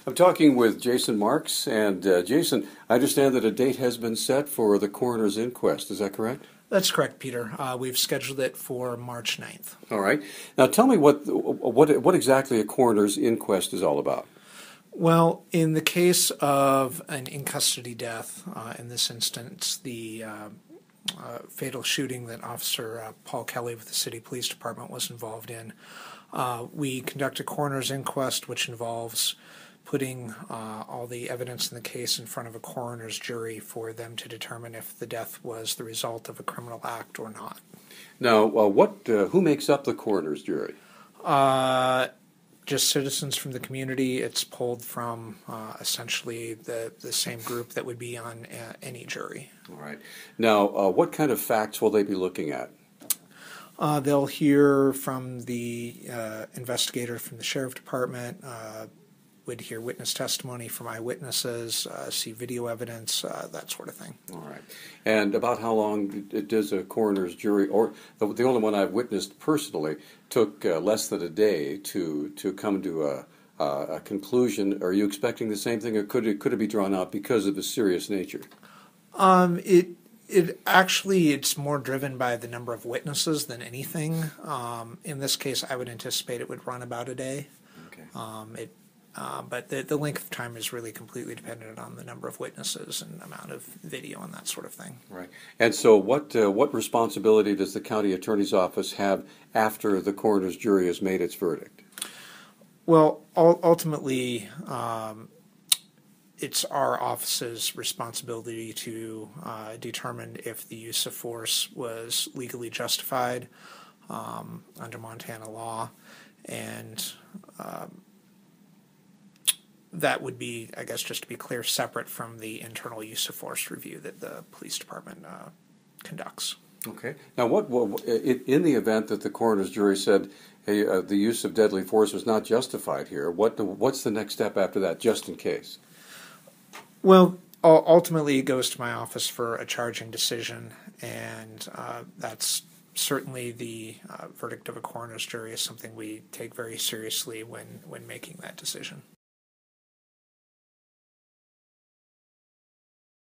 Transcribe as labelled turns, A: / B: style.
A: I'm talking with Jason Marks, and Jason, I understand that a date has been set for the coroner's inquest. Is that correct?
B: That's correct, Peter. We've scheduled it for March 9th.
A: All right. Now, tell me what exactly a coroner's inquest is all about.
B: Well, in the case of an in-custody death, in this instance, the fatal shooting that Officer Paul Kelly with the City Police Department was involved in, we conduct a coroner's inquest, which involves putting all the evidence in the case in front of a coroner's jury for them to determine if the death was the result of a criminal act or not.
A: Now, who makes up the coroner's jury?
B: Just citizens from the community. It's pulled from essentially the same group that would be on any jury.
A: All right. Now, what kind of facts will they be looking at?
B: They'll hear from the investigator from the sheriff department, would hear witness testimony from eyewitnesses, see video evidence, that sort of thing. All right.
A: And about how long does a coroner's jury, or the only one I've witnessed personally, took less than a day to come to a conclusion? Are you expecting the same thing, or could it be drawn out because of the serious nature?
B: It's more driven by the number of witnesses than anything. In this case, I would anticipate it would run about a day. Okay. But the length of time is really completely dependent on the number of witnesses and amount of video and that sort of thing.
A: Right. And so what responsibility does the county attorney's office have after the coroner's jury has made its verdict?
B: Well, ultimately, it's our office's responsibility to determine if the use of force was legally justified under Montana law, and that would be, I guess, just to be clear, separate from the internal use of force review that the police department conducts.
A: Okay. Now, in the event that the coroner's jury said, hey, the use of deadly force was not justified here, what's the next step after that, just in case?
B: Well, ultimately, it goes to my office for a charging decision, and that's certainly the verdict of a coroner's jury is something we take very seriously when making that decision.